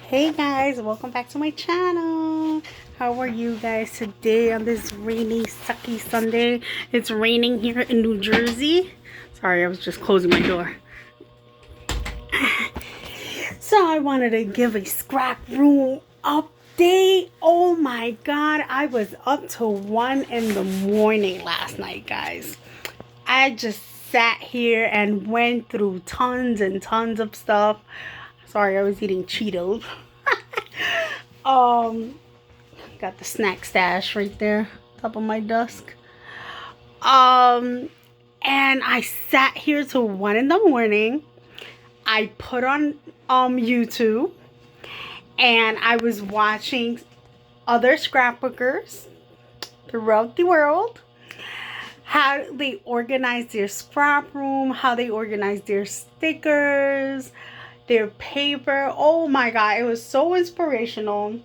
Hey guys, welcome back to my channel. How are you guys today on this rainy, sucky Sunday? It's raining here in New Jersey. Sorry, I was just closing my door. So I wanted to give a scrap room update. Oh my god, I was up till 1 in the morning last night, guys. I just sat here and went through tons and tons of stuff. Sorry, I was eating Cheetos. Got the snack stash right there, top of my desk. And I sat here till 1 in the morning. I put on YouTube, and I was watching other scrapbookers throughout the world, how they organize their scrap room, how they organize their stickers, their paper. Oh my god, it was so inspirational.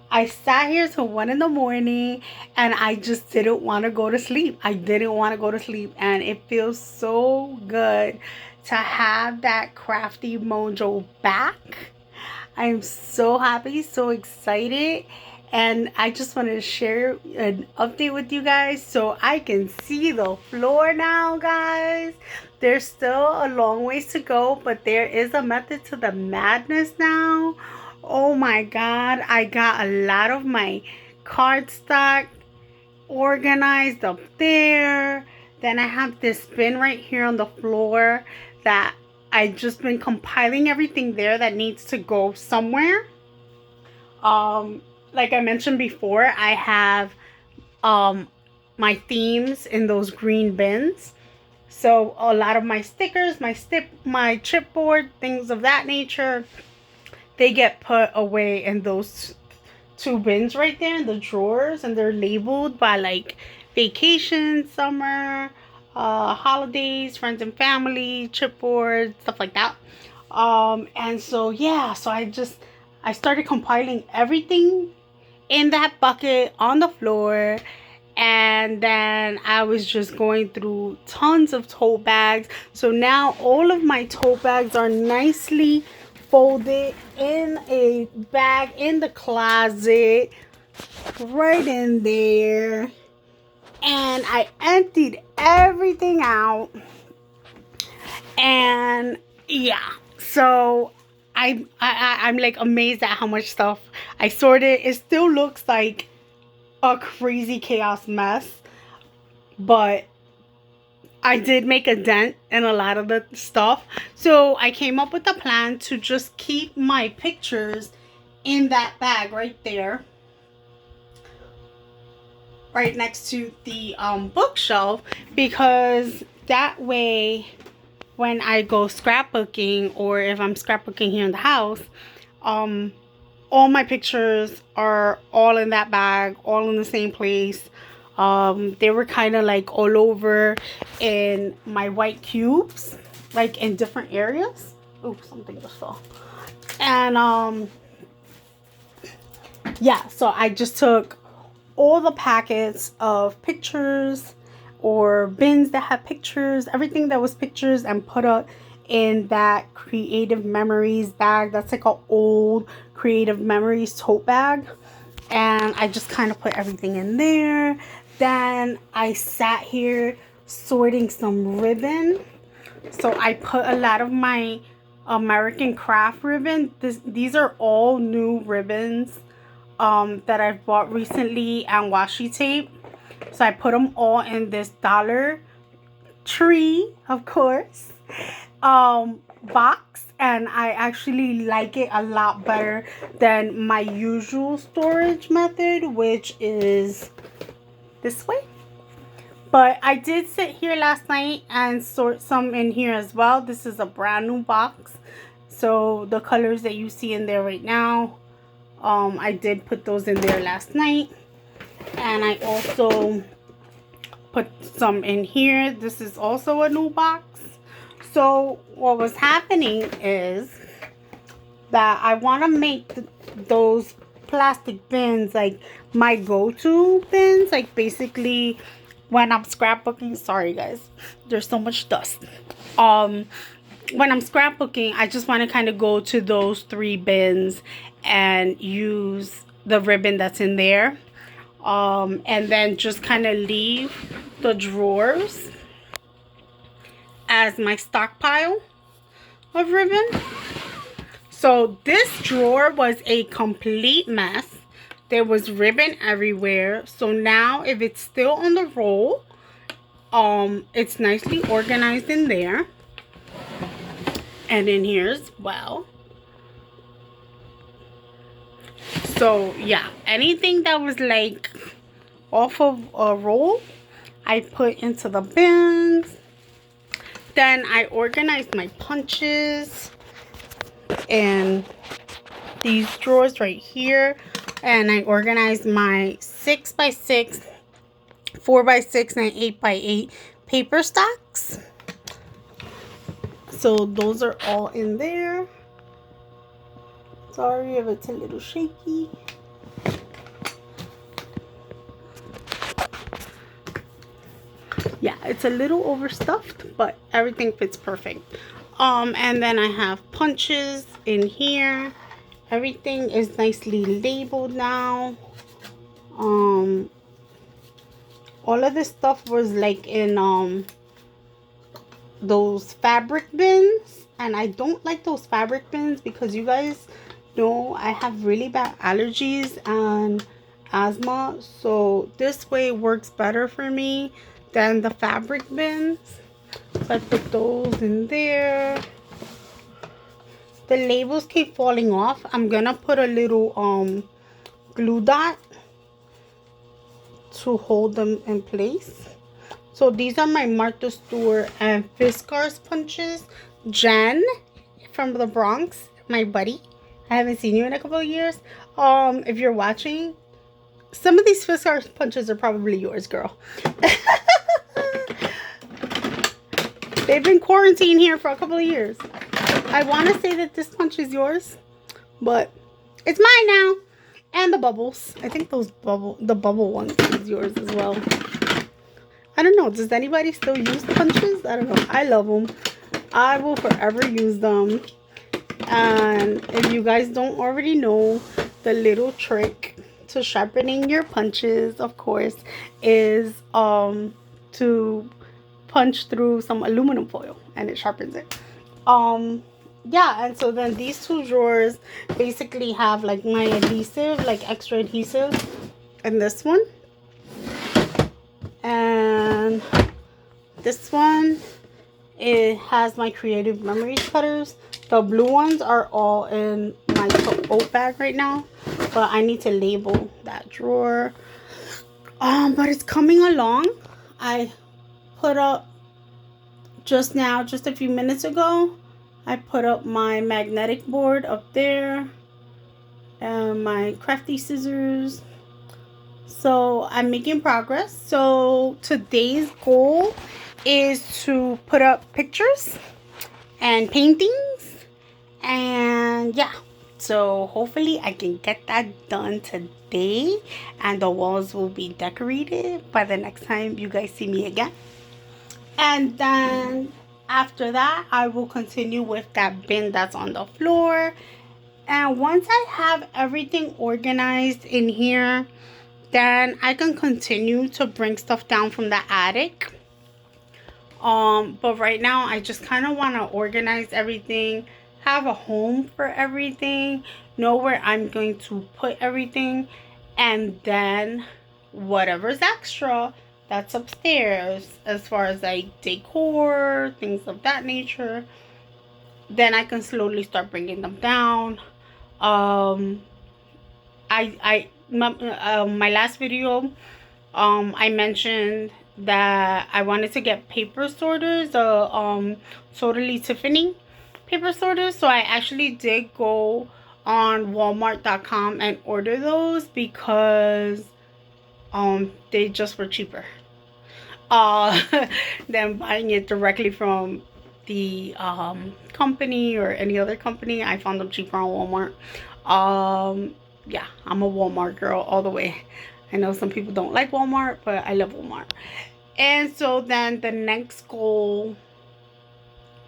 I sat here till 1 in the morning and I just didn't want to go to sleep. I didn't want to go to sleep, and it feels so good to have that crafty mojo back. I am so happy, so excited, and I just wanted to share an update with you guys so I can see the floor now, guys. There's still a long ways to go, but there is a method to the madness now. Oh my god, I got a lot of my cardstock organized up there. Then I have this bin right here on the floor that I've just been compiling everything there that needs to go somewhere. Like I mentioned before, I have my themes in those green bins. So a lot of my stickers, my chipboard, things of that nature, they get put away in those two bins right there in the drawers, and they're labeled by like vacation, summer, holidays, friends and family, chipboard, stuff like that. And so yeah, so I started compiling everything in that bucket on the floor, and then I was just going through tons of tote bags. So now all of my tote bags are nicely folded in a bag in the closet, right in there. And I emptied everything out, and yeah, so I'm like amazed at how much stuff I sorted. It still looks like a crazy chaos mess, but I did make a dent in a lot of the stuff. So I came up with a plan to just keep my pictures in that bag right there, right next to the bookshelf, because that way when I go scrapbooking, or if I'm scrapbooking here in the house, all my pictures are all in that bag, all in the same place. They were kind of like all over in my white cubes, like in different areas. Oh, something just fell. And yeah, so I just took all the packets of pictures or bins that had pictures, everything that was pictures, and put it in that creative memories bag. That's like an old creative memories tote bag, and I just kind of put everything in there. Then I sat here sorting some ribbon. So I put a lot of my American craft ribbon. These are all new ribbons that I've bought recently, and washi tape. So I put them all in this Dollar Tree, of course, box, and I actually like it a lot better than my usual storage method, which is this way. But I did sit here last night and sort some in here as well. This is a brand new box, so the colors that you see in there right now, I did put those in there last night. And I also put some in here. This is also a new box. So what was happening is that I want to make those plastic bins like my go-to bins. Like basically when I'm scrapbooking, sorry guys, there's so much dust. when I'm scrapbooking, I just want to kind of go to those 3 bins and use the ribbon that's in there. And then just kind of leave the drawers as my stockpile of ribbon. So this drawer was a complete mess. There was ribbon everywhere. So now if it's still on the roll, it's nicely organized in there. And in here as well. So yeah, anything that was like off of a roll, I put into the bins. Then I organized my punches and these drawers right here. And I organized my 6x6, 4x6, and 8x8 paper stacks. So those are all in there. Sorry if it's a little shaky. Yeah, it's a little overstuffed, but everything fits perfect. And then I have punches in here. Everything is nicely labeled now. All of this stuff was like in those fabric bins, and I don't like those fabric bins because you guys know I have really bad allergies and asthma, so this way works better for me than the fabric bins. So I put those in there. The labels keep falling off. I'm gonna put a little glue dot to hold them in place. So these are my Martha Stewart and Fiskars punches. Jen from the Bronx, my buddy. I haven't seen you in a couple of years. If you're watching, some of these Fiskars punches are probably yours, girl. They've been quarantined here for a couple of years. I want to say that this punch is yours, but it's mine now. And the bubbles. I think the bubble one is yours as well. I don't know. Does anybody still use punches? I don't know. I love them. I will forever use them. And if you guys don't already know, the little trick to sharpening your punches, of course, is to punch through some aluminum foil and it sharpens it. Yeah, and so then these 2 drawers basically have like my adhesive, like extra adhesive, and this one. And this one, it has my Creative Memories cutters. The blue ones are all in my tote bag right now, but I need to label that drawer. But it's coming along. I put up just now, just a few minutes ago, I put up my magnetic board up there and my crafty scissors. So I'm making progress. So today's goal is to put up pictures and paintings, and yeah, so hopefully I can get that done today and the walls will be decorated by the next time you guys see me again. And then after that, I will continue with that bin that's on the floor. And once I have everything organized in here, then I can continue to bring stuff down from the attic. But right now I just kind of want to organize everything, have a home for everything, know where I'm going to put everything, and then whatever's extra, that's upstairs as far as like decor, things of that nature, then I can slowly start bringing them down. My last video, I mentioned that I wanted to get paper sorters, Totally Tiffany paper sorters. So I actually did go on walmart.com and order those because they just were cheaper than buying it directly from the company or any other company. I found them cheaper on Walmart. Yeah, I'm a Walmart girl all the way. I know some people don't like Walmart, but I love Walmart. And so then the next goal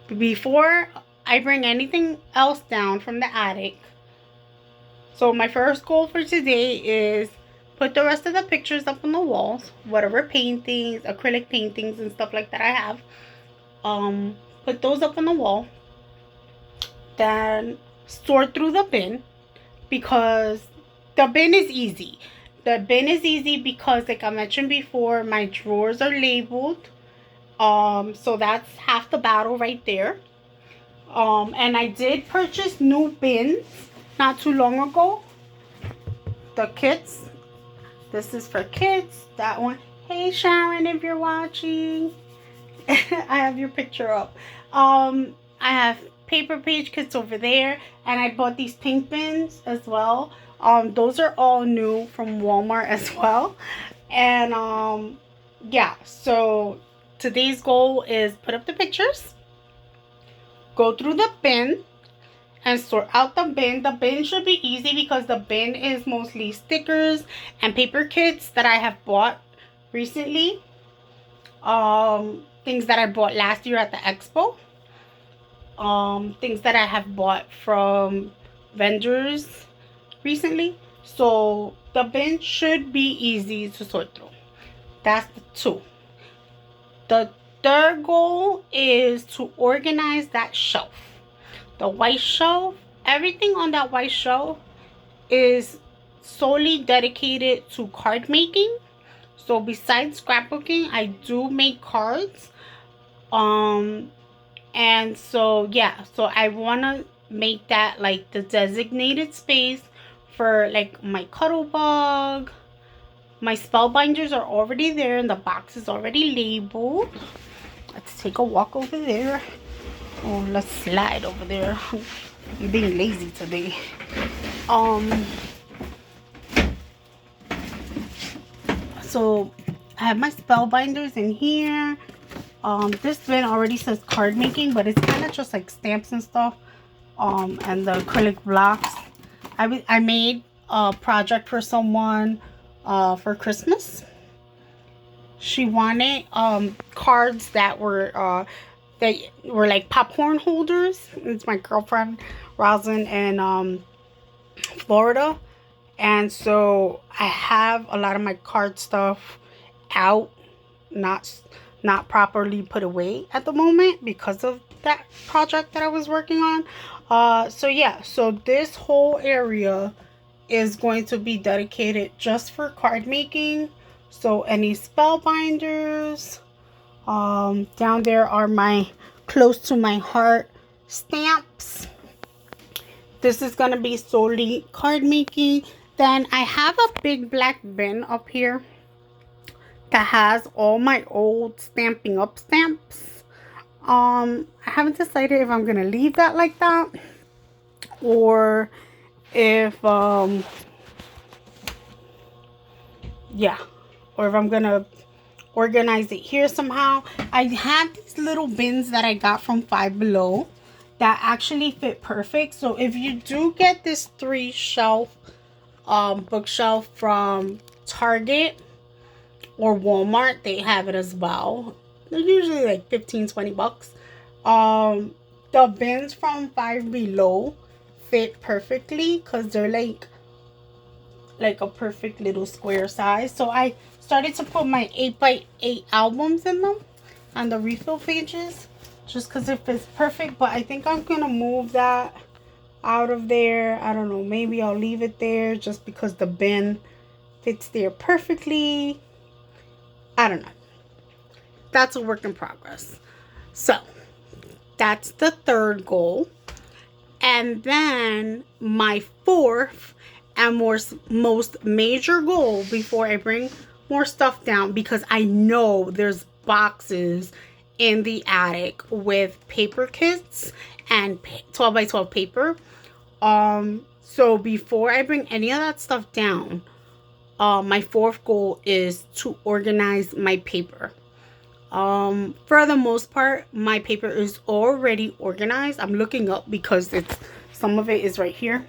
before I bring anything else down from the attic. So my first goal for today is put the rest of the pictures up on the walls, whatever paintings, acrylic paintings and stuff like that I have. Put those up on the wall. Then sort through the bin, because the bin is easy. The bin is easy because, like I mentioned before, my drawers are labeled. So that's half the battle right there. And I did purchase new bins not too long ago. The kits. This is for kids. That one. Hey Sharon, if you're watching. I have your picture up. I have paper page kits over there, and I bought these pink bins as well. Those are all new from Walmart as well. And yeah, so today's goal is put up the pictures, go through the bin, and sort out the bin. The bin should be easy because the bin is mostly stickers and paper kits that I have bought recently. Things that I bought last year at the expo. Things that I have bought from vendors recently. So the bin should be easy to sort through. That's the 2. The third goal is to organize that shelf. The white shelf, everything on that white shelf is solely dedicated to card making. So besides scrapbooking, I do make cards. And so yeah, so I want to make that like the designated space for like my cuddle bug. My spellbinders are already there and the box is already labeled. Let's take a walk over there. Oh, let's slide over there. I'm being lazy today. So I have my spellbinders in here. This bin already says card making, but it's kind of just like stamps and stuff. And the acrylic blocks. I made a project for someone for Christmas. She wanted cards that were like popcorn holders. It's my girlfriend Rosin in Florida, and so I have a lot of my card stuff out, not properly put away at the moment because of that project that I was working on. So yeah, so this whole area is going to be dedicated just for card making. So any spellbinders, down there are my close to my heart stamps. This is going to be solely card making. Then I have a big black bin up here that has all my old Stampin' Up stamps. I haven't decided if I'm going to leave that like that or if yeah, or if I'm going to organize it here somehow. I have these little bins that I got from Five Below that actually fit perfect. So if you do get this 3-shelf bookshelf from Target or Walmart, they have it as well. They're usually like 15-20 bucks. The bins from Five Below fit perfectly because they're like a perfect little square size. So I started to put my 8x8 albums in them on the refill pages just because it fits perfect. But I think I'm gonna move that out of there. I don't know, maybe I'll leave it there just because the bin fits there perfectly. I don't know, that's a work in progress. So that's the third goal. And then my fourth and most major goal before I bring more stuff down, because I know there's boxes in the attic with paper kits and 12x12 paper. So before I bring any of that stuff down, my fourth goal is to organize my paper. For the most part, my paper is already organized. I'm looking up because some of it is right here.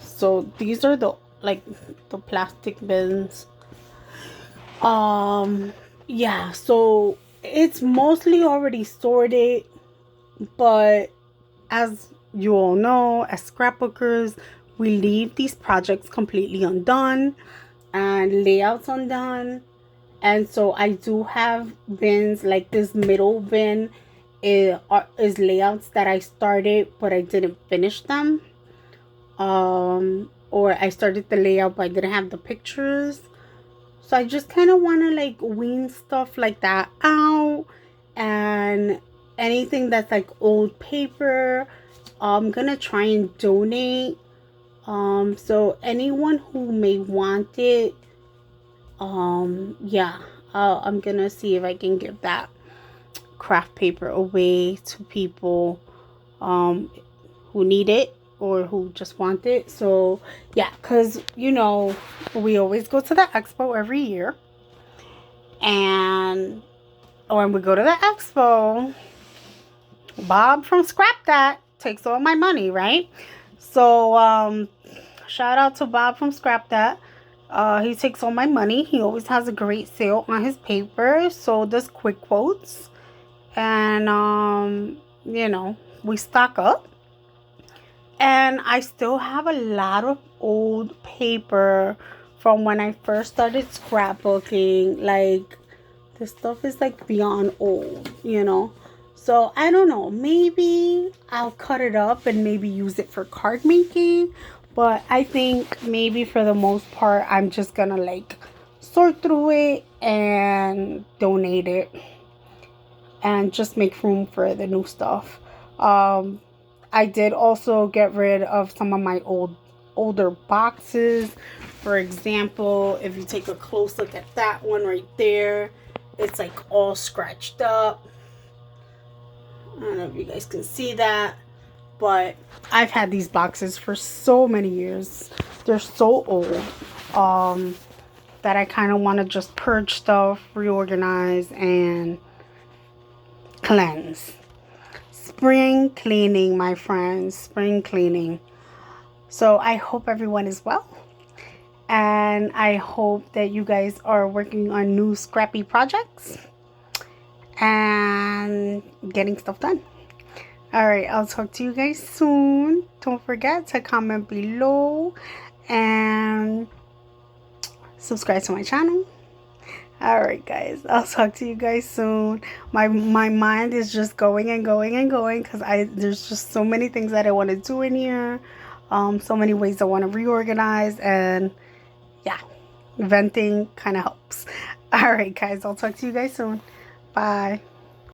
So these are the plastic bins. Yeah, so it's mostly already sorted, but as you all know, as scrapbookers, we leave these projects completely undone and layouts undone. And so I do have bins, like this middle bin is layouts that I started but I didn't finish them. Or I started the layout but I didn't have the pictures. So I just kind of want to like wean stuff like that out, and anything that's like old paper, I'm gonna try and donate. So anyone who may want it, yeah, I'm gonna see if I can give that craft paper away to people who need it or who just want it. So yeah, because you know, we always go to the expo every year, and when we go to the expo, Bob from Scrap That takes all my money, right? So shout out to Bob from Scrap That. He takes all my money. He always has a great sale on his paper. So does Quick Quotes. And you know, we stock up. And I still have a lot of old paper from when I first started scrapbooking. Like, this stuff is like beyond old, you know. So I don't know, maybe I'll cut it up and maybe use it for card making. But I think maybe for the most part, I'm just gonna like sort through it and donate it and just make room for the new stuff. I did also get rid of some of my older boxes. For example, if you take a close look at that one right there, it's like all scratched up. I don't know if you guys can see that, but I've had these boxes for so many years. They're so old that I kind of want to just purge stuff, reorganize, and cleanse. Spring cleaning, my friends. Spring cleaning. So I hope everyone is well. And I hope that you guys are working on new scrappy projects and getting stuff done. Alright, I'll talk to you guys soon. Don't forget to comment below and subscribe to my channel. Alright guys, I'll talk to you guys soon. My mind is just going and going and going because there's just so many things that I want to do in here. So many ways I want to reorganize, and yeah, venting kind of helps. Alright guys, I'll talk to you guys soon. Bye.